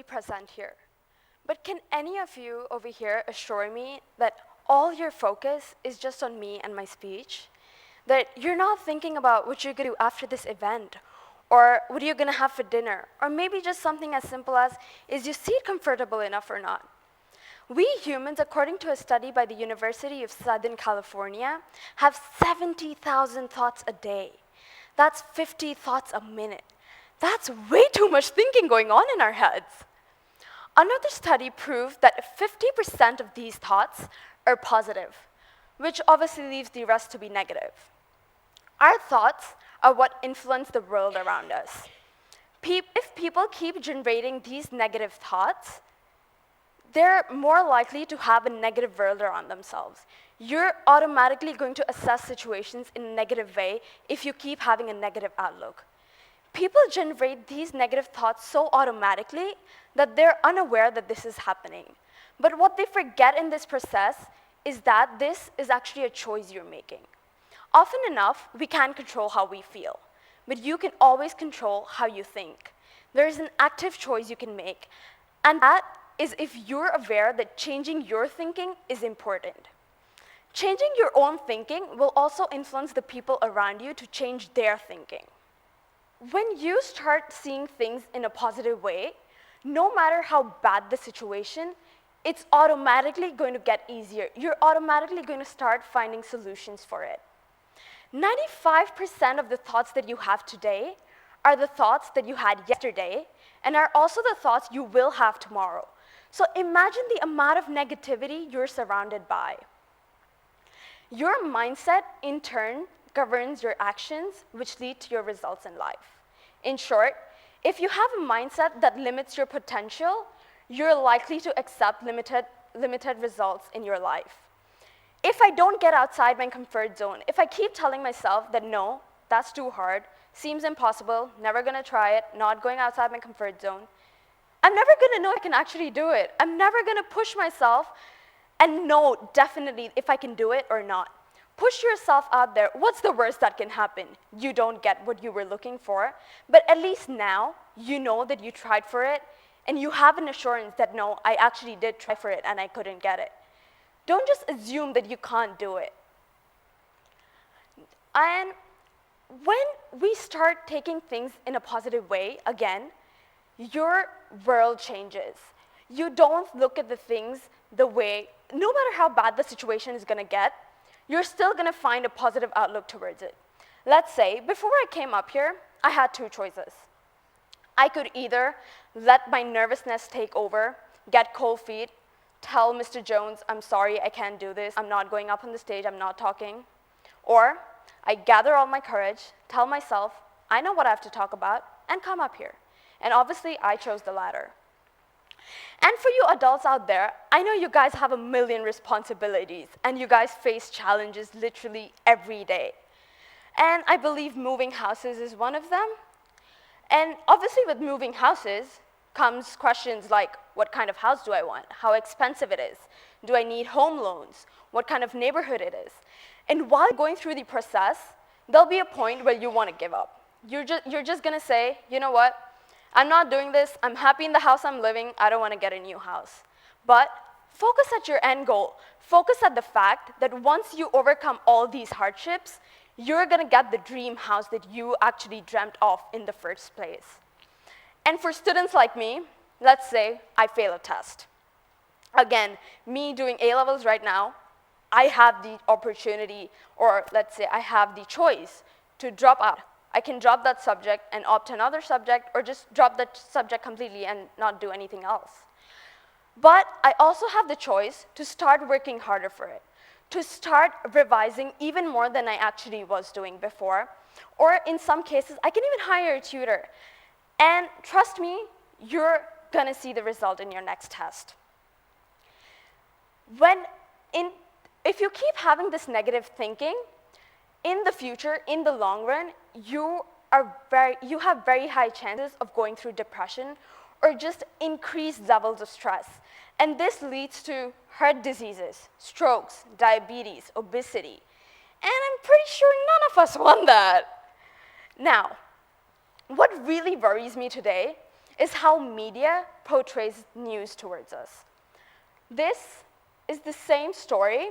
physically present here. But can any of you over here assure me that all your focus is just on me and my speech? That you're not thinking about what you're going to do after this event, or what you're going to have for dinner, or maybe just something as simple as, is your seat comfortable enough or not? We humans, according to a study by the University of Southern California, have 70,000 thoughts a day. That's 50 thoughts a minute. That's way too much thinking going on in our heads. Another study proved that 50% of these thoughts are positive, which obviously leaves the rest to be negative. Our thoughts are what influence the world around us. If people keep generating these negative thoughts, they're more likely to have a negative world around themselves. You're automatically going to assess situations in a negative way if you keep having a negative outlook. People generate these negative thoughts so automatically that they're unaware that this is happening. But what they forget in this process is that this is actually a choice you're making. Often enough, we can't control how we feel, but you can always control how you think. There is an active choice you can make, and that is if you're aware that changing your thinking is important. Changing your own thinking will also influence the people around you to change their thinking. When you start seeing things in a positive way, no matter how bad the situation, it's automatically going to get easier. You're automatically going to start finding solutions for it. 95% of the thoughts that you have today are the thoughts that you had yesterday, and are also the thoughts you will have tomorrow. So imagine the amount of negativity you're surrounded by. Your mindset, in turn, governs your actions, which lead to your results in life. In short, if you have a mindset that limits your potential, you're likely to accept limited results in your life. If I don't get outside my comfort zone, if I keep telling myself that no, that's too hard, seems impossible, never gonna try it, not going outside my comfort zone, I'm never gonna know I can actually do it. I'm never gonna push myself and know definitely if I can do it or not. Push yourself out there. What's the worst that can happen? You don't get what you were looking for, but at least now you know that you tried for it, and you have an assurance that no, I actually did try for it and I couldn't get it. Don't just assume that you can't do it. And when we start taking things in a positive way, again, your world changes. You don't look at the things the way, no matter how bad the situation is gonna get, you're still gonna find a positive outlook towards it. Let's say, before I came up here, I had two choices. I could either let my nervousness take over, get cold feet, tell Mr. Jones, I'm sorry, I can't do this, I'm not going up on the stage, I'm not talking. Or I gather all my courage, tell myself, I know what I have to talk about, and come up here. And obviously, I chose the latter. And for you adults out there, I know you guys have a million responsibilities, and you guys face challenges literally every day. And I believe moving houses is one of them. And obviously, with moving houses comes questions like, what kind of house do I want? How expensive it is? Do I need home loans? What kind of neighborhood it is? And while going through the process, there'll be a point where you want to give up. You're just going to say, you know what? I'm not doing this. I'm happy in the house I'm living. I don't want to get a new house. But focus at your end goal. Focus at the fact that once you overcome all these hardships, you're going to get the dream house that you actually dreamt of in the first place. And for students like me, let's say I fail a test. Again, me doing A-levels right now, I have the opportunity, or let's say I have the choice to drop out. I can drop that subject and opt another subject, or just drop that subject completely and not do anything else. But I also have the choice to start working harder for it, to start revising even more than I actually was doing before, or in some cases, I can even hire a tutor. And trust me, you're gonna see the result in your next test. If you keep having this negative thinking, in the future, in the long run, you have very high chances of going through depression or just increased levels of stress. And this leads to heart diseases, strokes, diabetes, obesity. And I'm pretty sure none of us want that. Now, what really worries me today is how media portrays news towards us. This is the same story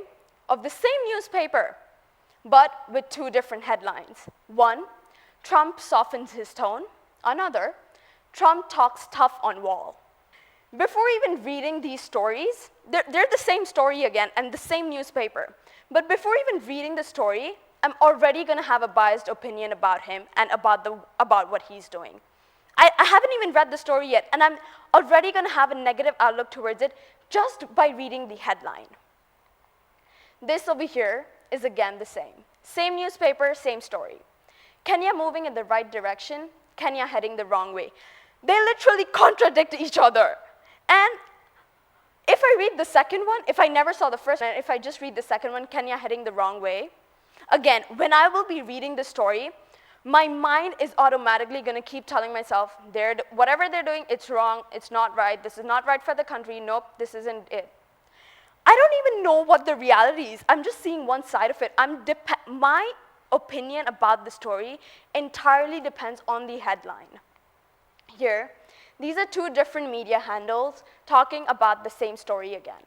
of the same newspaper, but with two different headlines. One, Trump softens his tone. Another, Trump talks tough on wall. Before even reading these stories, they're the same story again and the same newspaper. But before even reading the story, I'm already going to have a biased opinion about him and about what he's doing. I haven't even read the story yet, and I'm already going to have a negative outlook towards it just by reading the headline. This over here is again the same. Same newspaper, same story. Kenya moving in the right direction, Kenya heading the wrong way. They literally contradict each other. And if I read the second one, if I never saw the first one, if I just read the second one, Kenya heading the wrong way, again, when I will be reading the story, my mind is automatically going to keep telling myself, whatever they're doing, it's wrong, it's not right, this is not right for the country, nope, this isn't it. I don't even know what the reality is. I'm just seeing one side of it. My opinion about the story entirely depends on the headline. Here, these are two different media handles talking about the same story again.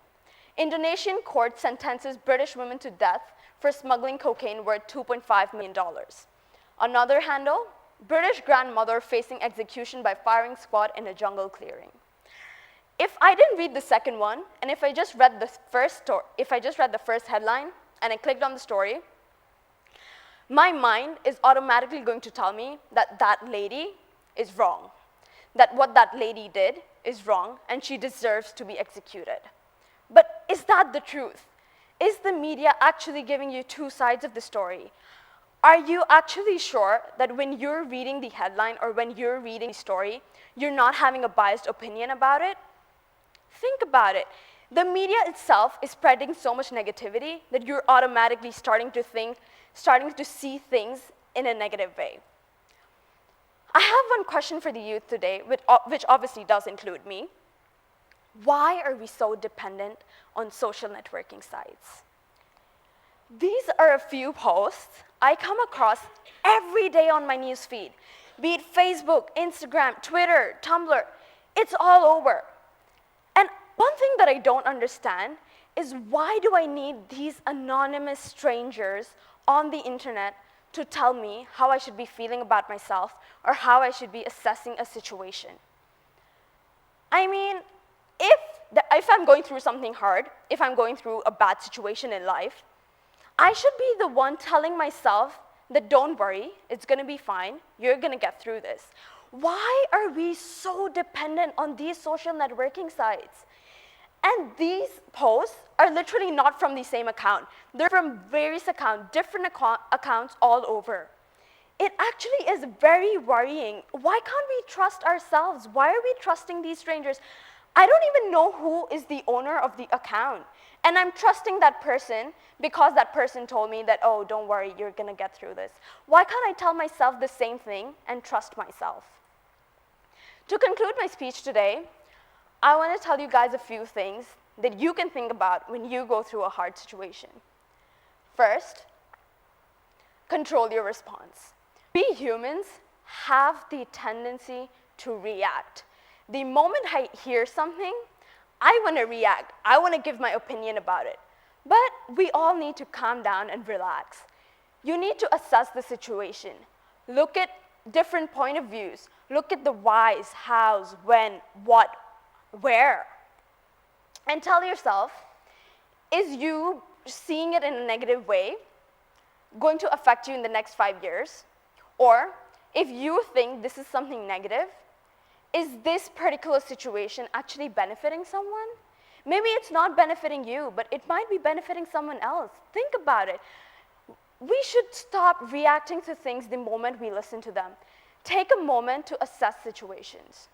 Indonesian court sentences British woman to death for smuggling cocaine worth $2.5 million. Another handle, British grandmother facing execution by firing squad in a jungle clearing. If I didn't read the second one, and if I just read the first headline, and I clicked on the story, my mind is automatically going to tell me that that lady is wrong, that what that lady did is wrong, and she deserves to be executed. But is that the truth? Is the media actually giving you two sides of the story? Are you actually sure that when you're reading the headline or when you're reading the story, you're not having a biased opinion about it? Think about it. The media itself is spreading so much negativity that you're automatically starting to see things in a negative way. I have one question for the youth today, which obviously does include me. Why are we so dependent on social networking sites? These are a few posts I come across every day on my newsfeed, be it Facebook, Instagram, Twitter, Tumblr, it's all over. And one thing that I don't understand is why do I need these anonymous strangers on the internet to tell me how I should be feeling about myself or how I should be assessing a situation? I mean, if I'm going through something hard, if I'm going through a bad situation in life, I should be the one telling myself that don't worry, it's going to be fine, you're going to get through this. Why are we so dependent on these social networking sites? And these posts are literally not from the same account. They're from various accounts, different accounts all over. It actually is very worrying. Why can't we trust ourselves? Why are we trusting these strangers? I don't even know who is the owner of the account. And I'm trusting that person because that person told me that, oh, don't worry, you're going to get through this. Why can't I tell myself the same thing and trust myself? To conclude my speech today, I want to tell you guys a few things that you can think about when you go through a hard situation. First, control your response. We humans have the tendency to react. The moment I hear something, I want to react. I want to give my opinion about it. But we all need to calm down and relax. You need to assess the situation. Look at different point of views. Look at the whys, hows, when, what, where. And tell yourself, is you seeing it in a negative way going to affect you in the next 5 years? Or if you think this is something negative, is this particular situation actually benefiting someone? Maybe it's not benefiting you, but it might be benefiting someone else. Think about it. We should stop reacting to things the moment we listen to them. Take a moment to assess situations.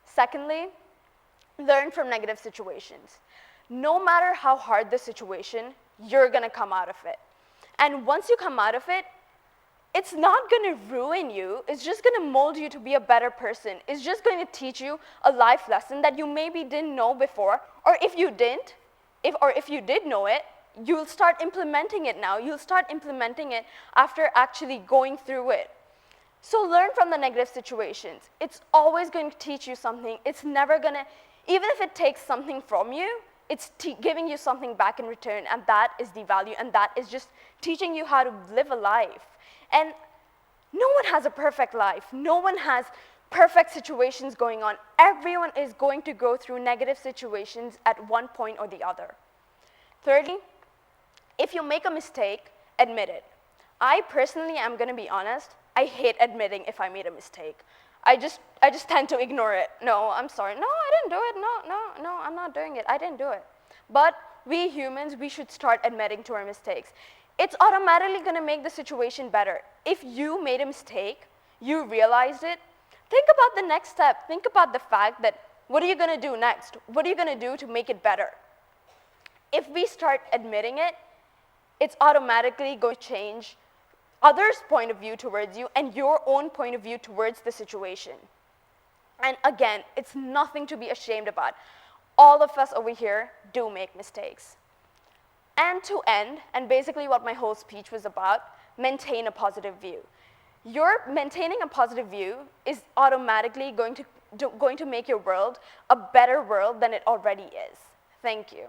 Secondly, learn from negative situations. No matter how hard the situation, you're going to come out of it. And once you come out of it, it's not going to ruin you. It's just going to mold you to be a better person. It's just going to teach you a life lesson that you maybe didn't know before. Or if you didn't, if you did know it, you'll start implementing it now. You'll start implementing it after actually going through it. So learn from the negative situations. It's always going to teach you something. It's never going to, even if it takes something from you, it's giving you something back in return, and that is the value, and that is just teaching you how to live a life. And no one has a perfect life. No one has perfect situations going on. Everyone is going to go through negative situations at one point or the other. Thirdly, if you make a mistake, admit it. I personally am going to be honest, I hate admitting if I made a mistake. I just tend to ignore it. No, I'm sorry. No, I didn't do it. No, I'm not doing it. I didn't do it. But we humans, we should start admitting to our mistakes. It's automatically going to make the situation better. If you made a mistake, you realized it, think about the next step. Think about the fact that what are you going to do next? What are you going to do to make it better? If we start admitting it, it's automatically going to change others' point of view towards you and your own point of view towards the situation. And again, it's nothing to be ashamed about. All of us over here do make mistakes. And to end, and basically what my whole speech was about, maintain a positive view. Your maintaining a positive view is automatically going to make your world a better world than it already is. Thank you.